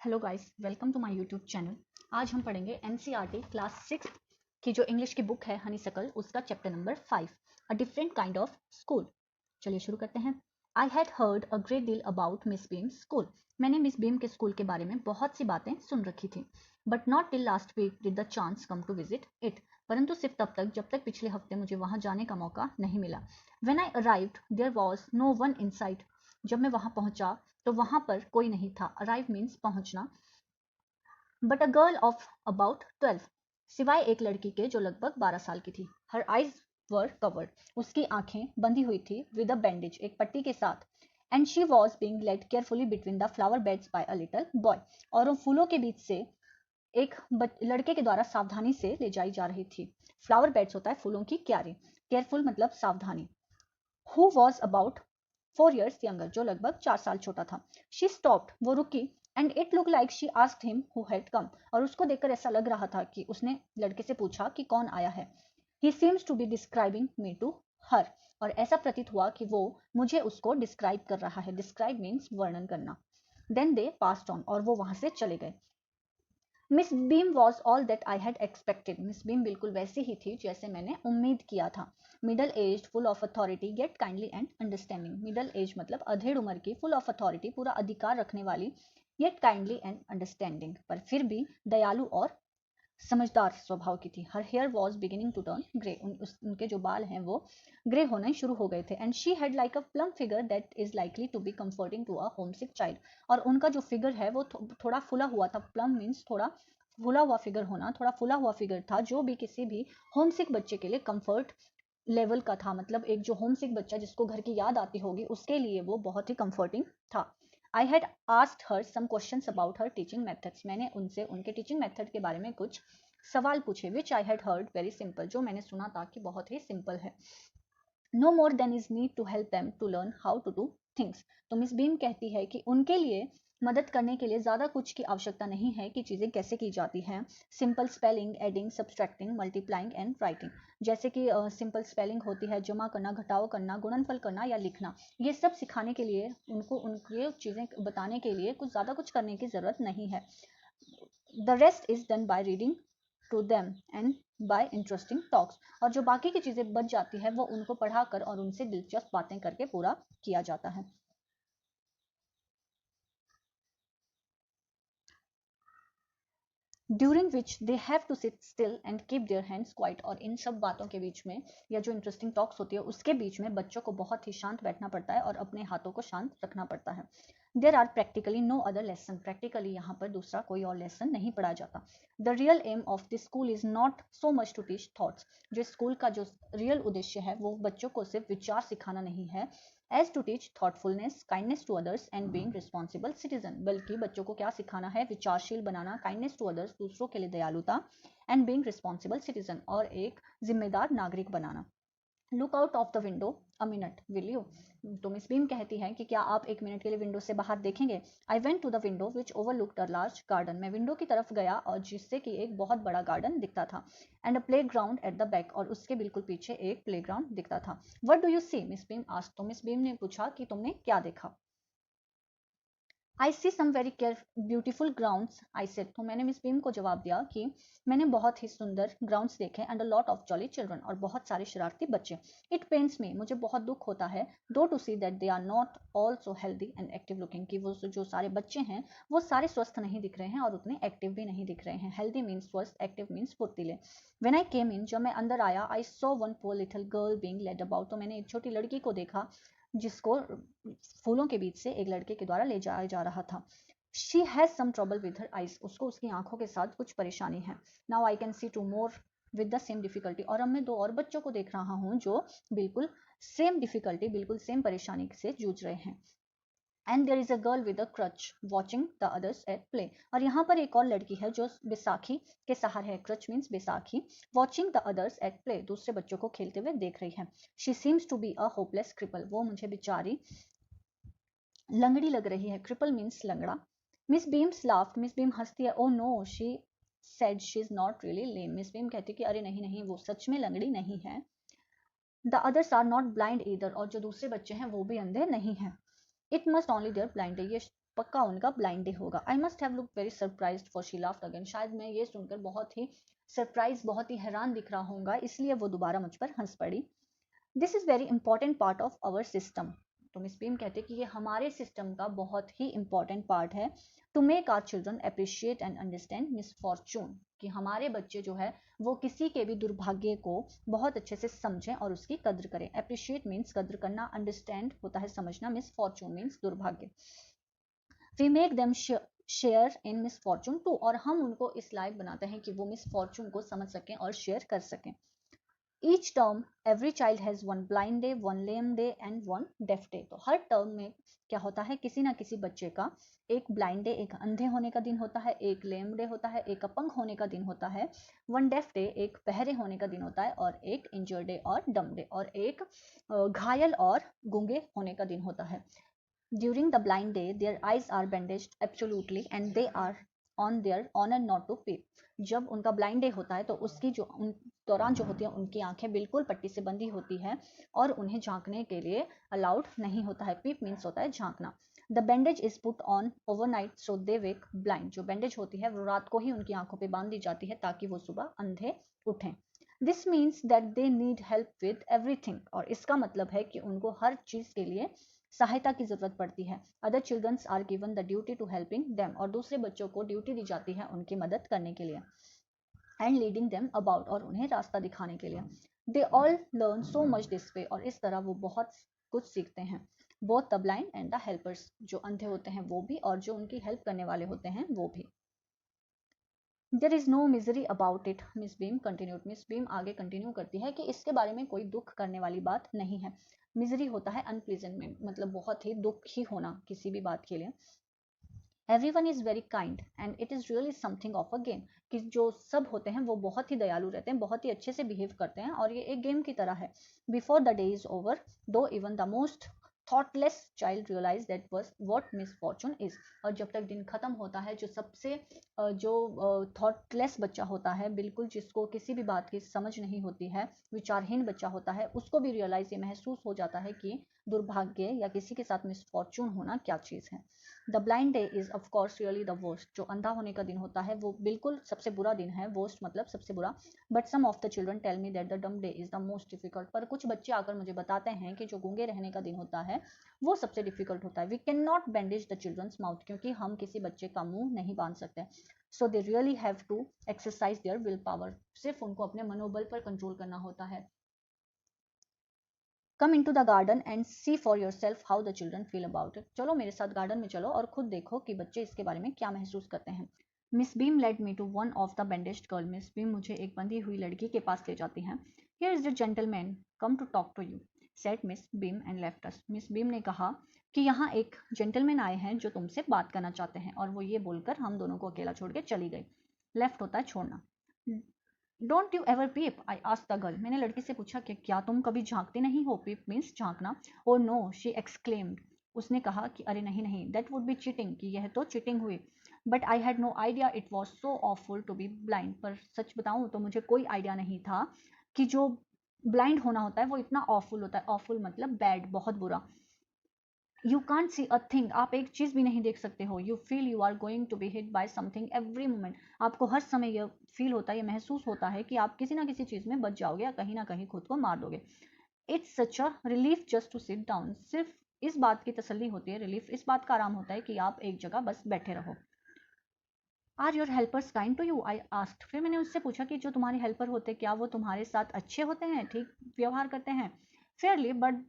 Hello guys, welcome to my YouTube channel. आज हम पढ़ेंगे एनसीईआरटी क्लास 6 की जो इंग्लिश की बुक है हनीसकल, उसका chapter number 5, a different kind of school. चलिए शुरू करते हैं। I had heard a great deal about Miss Beam school. मैंने मिस बीम के स्कूल के बारे में बहुत सी बातें सुन रखी थी, but not till last week did the chance come to visit it. परंतु सिर्फ तब तक जब तक पिछले हफ्ते मुझे वहां जाने का मौका नहीं मिला। When I arrived there was no one in sight. जब मैं वहां पहुंचा तो वहां पर कोई नहीं था। अराइव मीन्स पहुंचना। But a girl of about 12, सिवाय एक लड़की के जो लगभग 12 साल की थी। हर आईज वर कवर्ड, उसकी आंखें बंधी हुई थी विद अ बैंडेज, एक पट्टी के साथ। And she was being led carefully between the flower beds by a little boy, और उन फूलों के बीच से एक लड़के के द्वारा सावधानी से ले जाई जा रही थी। फ्लावर बेड्स होता है फूलों की क्यारी, केयरफुल मतलब सावधानी। Who was about 4 years younger, जो लगभग 4 साल छोटा था। शी स्टॉप्ड, वो रुकी। And it look like she asked him who had come, और उसको देखकर ऐसा लग रहा था कि उसने लड़के से पूछा कि कौन आया है। He seems to be describing me to her, और ऐसा प्रतीत हुआ कि वो मुझे उसको डिस्क्राइब कर रहा है। डिस्क्राइब मीन्स वर्णन करना। देन दे पास्ड ऑन, और वो वहां से चले गए। Miss Beam was all that I had expected. Miss Beam बिल्कुल वैसी ही थी जैसे मैंने उम्मीद किया था। Middle age, full of authority, yet kindly and understanding. Middle age मतलब अधेड़ उम्र की, फुल ऑफ अथॉरिटी पूरा अधिकार रखने वाली, येट काइंडली एंड अंडरस्टैंडिंग पर फिर भी दयालु और समझदार स्वभाव की थी। Her hair was beginning to turn grey, उनके जो बाल हैं वो ग्रे होने शुरू हो गए थे। And she had like a plump figure that is likely to be comforting to a homesick child, और उनका जो फिगर है वो थोड़ा फुला हुआ था। प्लम मीन्स थोड़ा फुला हुआ फिगर होना, थोड़ा फुला हुआ फिगर था जो भी किसी भी होमसिक बच्चे के लिए कंफर्ट लेवल का था। मतलब एक जो होमसिक बच्चा जिसको घर की याद आती होगी उसके लिए वो बहुत ही कंफर्टिंग था। I had asked her some questions about her teaching methods. मैंने उनसे उनके टीचिंग मेथड के बारे में कुछ सवाल पूछे। Which I had heard very simple, जो मैंने सुना था कि बहुत ही सिंपल है। No more then is need to help them to learn how to do things. तो मिस बीम कहती है कि उनके लिए मदद करने के लिए ज़्यादा कुछ की आवश्यकता नहीं है कि चीज़ें कैसे की जाती हैं। Simple spelling, adding, subtracting, multiplying and writing. जैसे कि सिंपल स्पेलिंग होती है जमा करना, घटाव करना, गुणनफल करना या लिखना। ये सब सिखाने के लिए उनको उनके चीज़ें बताने के लिए कुछ ज़्यादा कुछ करने की ज़रूरत नहीं है। The rest is done by reading to them and by interesting talks, और जो बाकी की चीज़ें बच जाती है वो उनको पढ़ाकर और उनसे दिलचस्प बातें करके पूरा किया जाता है। During which they have to sit still and keep their hands quiet, और इन सब बातों के बीच में या जो इंटरेस्टिंग टॉक्स होती है उसके बीच में बच्चों को बहुत ही शांत बैठना पड़ता है और अपने हाथों को शांत रखना पड़ता है। There are practically no other lesson, practically यहाँ पर दूसरा कोई और लेसन नहीं पढ़ा जाता। The real aim of this school is not so much to teach thoughts, जो स्कूल का जो रियल उद्देश्य है वो बच्चों को सिर्फ विचार सिखाना नहीं है, as to teach thoughtfulness, kindness to others and being responsible citizen, बल्कि बच्चों को क्या सिखाना है, विचारशील बनाना, काइंडनेस टू अदर्स दूसरों के लिए दयालुता, एंड बीइंग रिस्पॉन्सिबल सिटीजन और एक जिम्मेदार नागरिक बनाना। Look out of the window a minute will you. तो मिस बीम कहती है कि क्या आप एक मिनट के लिए विंडो से बाहर देखेंगे। I went to the window which overlooked a large garden, मैं विंडो की तरफ गया और जिससे कि एक बहुत बड़ा गार्डन दिखता था। And a play ground at the back, और उसके बिल्कुल पीछे एक प्ले ग्राउंड दिखता था। What do you see miss Beam asked, तो मिस बीम ने पूछा कि तुमने क्या देखा। I see some very care beautiful grounds I said, तो मैंने मिस बीम को जवाब दिया कि मैंने बहुत ही सुंदर ग्राउंड्स देखे, and a lot of jolly children, और बहुत सारे शरारती बच्चे। इट पेन्स मी, मुझे बहुत दुख होता है, दो to see that they are not all so healthy and active looking, कि वो जो सारे बच्चे हैं वो सारे स्वस्थ नहीं दिख रहे हैं और उतने एक्टिव भी नहीं दिख रहे हैं। हेल्दी मीन्स स्वस्थ, एक्टिव मीन्स फुर्तीले। व्हेन आई केम इन, जब मैं अंदर आया, I saw one poor little girl being led about, तो मैंने एक छोटी लड़की को देखा जिसको फूलों के बीच से एक लड़के के द्वारा ले जाया जा रहा था। She has some trouble with her eyes, उसको उसकी आंखों के साथ कुछ परेशानी है। Now I can see two more with the same difficulty, और अब मैं दो और बच्चों को देख रहा हूँ जो बिल्कुल सेम डिफिकल्टी, बिल्कुल सेम परेशानी से जूझ रहे हैं। And there is a girl with a crutch watching the others at play, और यहाँ पर एक और लड़की है जो बैसाखी के सहारे है। क्रच मीन्स बैसाखी। Watching the others at play, दूसरे बच्चों को खेलते हुए देख रही है। She seems to be a hopeless cripple, वो मुझे बेचारी लंगड़ी लग रही है। क्रिपल मीन्स लंगड़ा। Miss Beams laughed, Miss Beam हंसती है। Oh no, she said she is not really lame, Miss Beam कहती कि अरे नहीं नहीं, वो सच में लंगड़ी नहीं है। The others are not blind either, और जो दूसरे बच्चे हैं वो भी अंधे नहीं हैं। It must only their blind, ये पक्का उनका ब्लाइंड डे होगा। I must have look very surprised for she laughed again, शायद मैं ये सुनकर बहुत ही सरप्राइज, बहुत ही हैरान दिख रहा होगा, इसलिए वो दोबारा मुझ पर हंस पड़ी। This is very important part of our system, तो मिस बीम कहते कि ये हमारे सिस्टम का बहुत ही इंपॉर्टेंट पार्ट है, to make our children appreciate and understand misfortune, कि हमारे बच्चे जो है वो किसी के भी दुर्भाग्य को बहुत अच्छे से समझें और उसकी कद्र करें। अप्रिशिएट मीन्स कद्र करना, अंडरस्टैंड होता है समझना, मिसफॉर्चून मीन्स दुर्भाग्य। We make them share in misfortune too, और हम उनको इस लायक बनाते हैं कि वो मिसफॉर्चून को समझ सकें और शेयर कर सकें। Each term, every child has one blind day, one lame day and one deaf day. तो हर टर्म में क्या होता है, किसी ना किसी बच्चे का एक ब्लाइंड डे, एक अंधे होने का दिन होता है, एक लेम डे होता है, एक अपंग होने का दिन होता है, वन डेफ डे एक बहरे होने का दिन होता है, और एक इंजर्ड डे और डम डे, और एक घायल और गूंगे होने का दिन होता है। During the blind day, their eyes are bandaged absolutely and they are on their honor not to peep. जब उनका ब्लाइंड डे होता है तो उसकी जो उन दौरान जो होती है उनकी आंखें बिल्कुल पट्टी से बंधी होती है और उन्हें झांकने के लिए अलाउड नहीं होता है। पीप मीन्स होता है झांकना। The bandage is put on overnight so they wake blind, जो बैंडेज होती है वो रात को ही उनकी आंखों पे बांध दी जाती है ताकि वो सुबह अंधे उठें। This means that they need help with everything, और इसका मतलब है कि उनको हर चीज के लिए सहायता की जरूरत पड़ती है। Other childrens are given the duty to helping them, और दूसरे बच्चों को ड्यूटी दी जाती है उनकी मदद करने के लिए। एंड लीडिंग देम अबाउट, और उन्हें रास्ता दिखाने के लिए। They all learn so much this way, और इस तरह वो बहुत कुछ सीखते हैं। Both the blind and the helpers, जो अंधे होते हैं वो भी और जो उनकी हेल्प करने वाले होते हैं वो भी। There is no misery about it, Miss Beam continued. Miss Beam आगे कंटिन्यू करती है कि इसके बारे में कोई दुख करने वाली बात नहीं है। मिजरी होता है अनप्लीजेंट में, मतलब बहुत ही दुखी होना किसी भी बात के लिए। Everyone is very kind and it is really something of a game, कि जो सब होते हैं वो बहुत ही दयालु रहते हैं, बहुत ही अच्छे से बिहेव करते हैं और ये एक गेम की तरह है। Before the day is over, though even the most thoughtless child realize that was what misfortune is, और जब तक दिन खत्म होता है जो सबसे जो थॉटलेस बच्चा होता है, बिल्कुल जिसको किसी भी बात की समझ नहीं होती है, विचारहीन बच्चा होता है, उसको भी रियलाइज ये महसूस हो जाता है कि दुर्भाग्य या किसी के साथ मिसफॉर्चून होना क्या चीज़ है। The blind day is of course really the worst, जो अंधा होने का दिन होता है वो बिल्कुल सबसे बुरा दिन है, वर्स्ट मतलब सबसे बुरा। But some of the children tell me that the dumb day is the most difficult, पर कुछ बच्चे आकर मुझे बताते हैं कि जो गूंगे रहने का दिन होता है वो सबसे डिफिकल्ट होता है। We can not bandage the children's mouth, क्योंकि हम किसी बच्चे का मुंह नहीं बांध सकते। So they really have to exercise their willpower, सिर्फ उनको अपने मनोबल पर कंट्रोल करना होता है। Come in to the garden and see for yourself how the children feel about it, चलो मेरे साथ गार्डन में चलो और खुद देखो कि बच्चे इसके बारे में क्या महसूस करते हैं। Miss Beam led me to one of the bandaged girl, Miss Beam मुझे एक बंधी हुई लड़की के पास ले जाती हैं। Here is the gentleman come to talk to you, said Miss Beam and left us. Miss Beam ने कहा कि यहाँ एक जेंटलमैन आए हैं जो तुमसे बात करना चाहते हैं, और वो ये बोलकर हम दोनों को अकेला छोड़ के चली गई। लेफ्ट होता है छोड़ना। Don't you ever peep, I asked the girl, मैंने लड़की से पूछा कि क्या तुम कभी झांकते नहीं हो? पीप मीन्स झांकना। ओ नो, शी एक्सक्लेम्ड, उसने कहा कि अरे नहीं नहीं, दैट वुड बी चीटिंग, कि यह तो चीटिंग हुई। But I had no idea it was so awful to be blind, पर सच बताऊं तो मुझे कोई आइडिया नहीं था कि जो ब्लाइंड होना होता है वो इतना ऑफुल होता है। ऑफुल मतलब बैड, बहुत बुरा। You can't see a thing, आप एक चीज भी नहीं देख सकते हो। You feel you are going to be hit by something every moment, आपको हर समय यह फील होता है, ये महसूस होता है कि आप किसी ना किसी चीज में बच जाओगे या कहीं ना कहीं खुद को मार दोगे। It's such a relief just to sit down, सिर्फ इस बात की तसल्ली होती है, रिलीफ इस बात का आराम होता है कि आप एक जगह बस बैठे रहो। Are your helpers kind to you, I asked, फिर मैंने उससे पूछा कि जो तुम्हारे हेल्पर होते क्या वो तुम्हारे साथ अच्छे होते हैं, ठीक व्यवहार करते हैं? Fairlie, but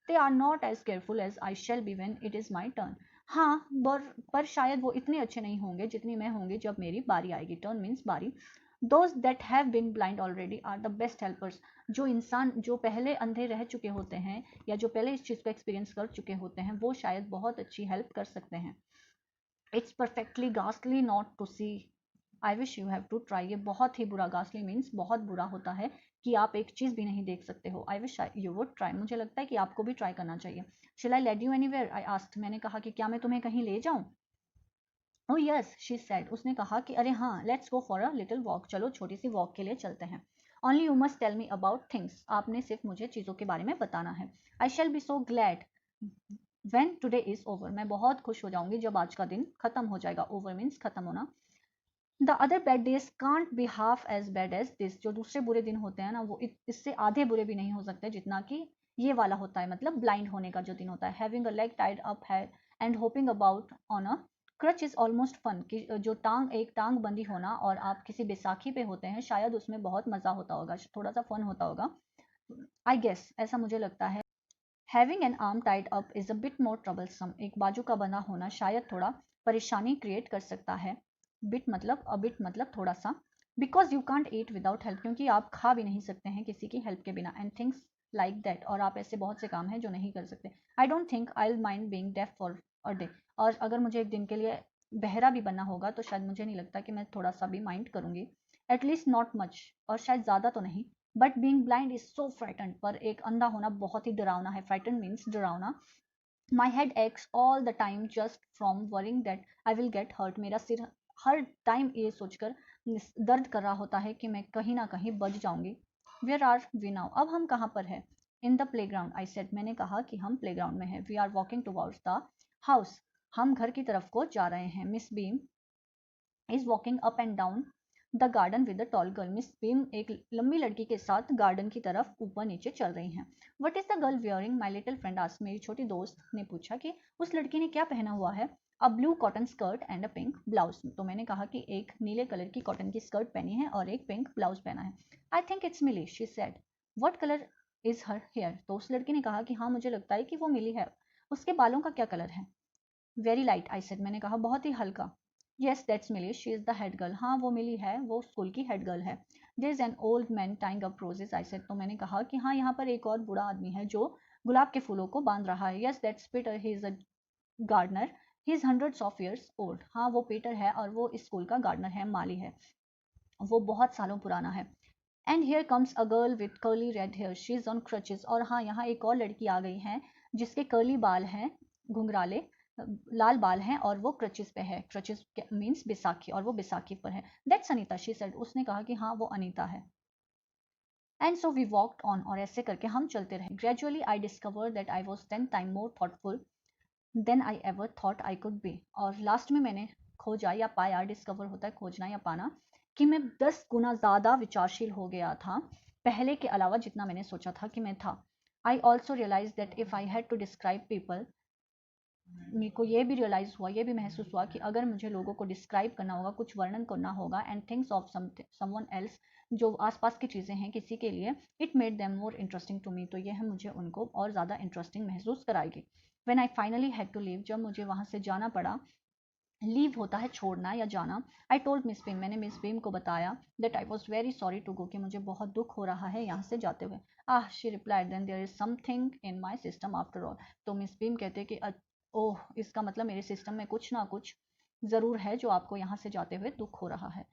they are not as careful as I shall be when it is my turn. हाँ, पर शायद वो इतने अच्छे नहीं होंगे जितनी मैं होंगी जब मेरी बारी आएगी। टर्न मीन्स बारी। Those that have been blind already are the best helpers. जो इंसान जो पहले अंधे रह चुके होते हैं या जो पहले इस चीज़ को एक्सपीरियंस कर चुके होते हैं वो शायद बहुत अच्छी हेल्प कर सकते हैं। It's perfectly ghastly not to see. I wish you have to try. ये बहुत ही बुरा, ghastly means बहुत बुरा होता है कि आप एक चीज़ भी नहीं देख सकते हो। I wish you would try. मुझे लगता है कि आपको भी ट्राई करना चाहिए। Shall I lead you anywhere? I asked. मैंने कहा कि क्या मैं तुम्हें कहीं ले जाऊं? Oh yes, she said. उसने कहा कि अरे हाँ, let's go for a little walk. चलो छोटी सी वॉक के लिए चलते हैं। Only you must tell me about things. आपने सिर्फ मुझे चीज़ों के बारे में बताना है। I shall be so glad. When today is over, मैं बहुत खुश हो जाऊंगी जब आज का दिन खत्म हो जाएगा। ओवर मीन्स खत्म होना। The other bad days can't be half as bad as this, जो दूसरे बुरे दिन होते हैं ना वो इससे आधे बुरे भी नहीं हो सकते जितना कि ये वाला होता है, मतलब ब्लाइंड होने का जो दिन होता है। Having a leg tied up है and hopping about on a crutch is almost fun, कि जो एक टांग बंदी होना और आप किसी बैसाखी पे होते हैं, शायद उसमें बहुत मजा होता होगा, थोड़ा सा फन होता होगा। आई गेस, ऐसा मुझे लगता है। Having an arm tied up is a bit more troublesome, एक बाजू का बंधा होना शायद थोड़ा परेशानी क्रिएट कर सकता है। बिट मतलब बिट मतलब थोड़ा सा। Because you can't eat without help, क्योंकि आप खा भी नहीं सकते हैं किसी की हेल्प के बिना। एंड थिंग्स लाइक दैट, और आप ऐसे बहुत से काम हैं जो नहीं कर सकते। I don't think I will mind being deaf for a day, और अगर मुझे एक दिन के लिए बहरा भी बनना होगा तो शायद मुझे नहीं लगता कि मैं थोड़ा सा भी माइंड करूंगी। एटलीस्ट नॉट मच, और शायद ज़्यादा तो नहीं। But being blind is so frightened, पर एक अंधा होना बहुत ही डरावना है। फ्राइटेंड मीन्स डरावना। My head aches all the time just from worrying that I will get hurt, मेरा सिर हर टाइम ये सोचकर दर्द कर रहा होता है कि मैं कहीं ना कहीं बच जाऊंगी। वेयर आर वी नाउ, अब हम कहाँ पर है? In the playground, I said, मैंने कहा कि हम प्ले ग्राउंड में है। We are walking towards the house, हम घर की तरफ को जा रहे हैं। Miss Beam is walking up and down the garden with the tall girl, Miss Beam एक लंबी लड़की के साथ गार्डन की तरफ ऊपर नीचे चल रही हैं। What is the girl wearing, my little friend asked, मेरी छोटी दोस्त ने पूछा कि उस लड़की ने क्या पहना हुआ है। A blue cotton skirt and a pink blouse, तो मैंने कहा कि एक नीले कलर की कॉटन की स्कर्ट पहनी है और एक पिंक ब्लाउज पहना है। I think it's Millie, she said. What colour is her hair, तो उस लड़की ने कहा कि हाँ मुझे लगता है कि वो मिली है। उसके बालों का क्या कलर है? वेरी लाइट, आई सेड, मैंने कहा बहुत ही हल्का। Yes that's Millie, she is the head girl, हाँ वो मिली है, वो स्कूल की हेड गर्ल है। There is an old man tying up roses, I said, तो मैंने कहा कि हाँ यहाँ पर एक और बूढ़ा आदमी है जो गुलाब के फूलों को बांध रहा है। Yes that's Peter, he is a gardener, he is hundreds of years old, हाँ वो पीटर है और वो इस स्कूल का गार्डनर है, माली है, वो बहुत सालों पुराना है। And here comes a girl with curly red hair, she is on crutches, और हाँ यहाँ एक और लड़की आ गई है जिसके कर्ली बाल हैं, घुंघराले लाल बाल हैं, और वो क्रचेस पे है। क्रचेस मीन्स बैसाखी, और वो बैसाखी पर है। दैट्स अनीता, शी सेड, उसने कहा कि हाँ वो अनीता है। And so we walked on, और ऐसे करके हम चलते रहे। Gradually I discover that I was 10 time more thoughtful than I ever thought I could be, और लास्ट में मैंने खोजा या पाया, डिस्कवर होता है खोजना या पाना, कि मैं 10 गुना ज़्यादा विचारशील हो गया था पहले के अलावा जितना मैंने सोचा था कि मैं था। I also realise that if I had to describe people, मेरे को ये भी रियलाइज हुआ, ये भी महसूस हुआ कि अगर मुझे लोगों को डिस्क्राइब करना होगा, कुछ वर्णन करना होगा, and things of someone else, जो आसपास की चीज़ें हैं किसी के लिए, it made them more interesting to me, तो यह मुझे उनको और ज़्यादा इंटरेस्टिंग महसूस कराएगी। When I finally had to leave, जब मुझे वहाँ से जाना पड़ा, लीव होता है छोड़ना या जाना। आई टोल्ड मिस बीम, मैंने मिस बीम को बताया that I was very sorry to go, कि मुझे बहुत दुख हो रहा है यहाँ से जाते हुए। Ah, she replied, then there is something in my system after all, तो मिस बीम कहते कि ओह, इसका मतलब मेरे सिस्टम में कुछ ना कुछ ज़रूर है जो आपको यहाँ से जाते हुए दुख हो रहा है।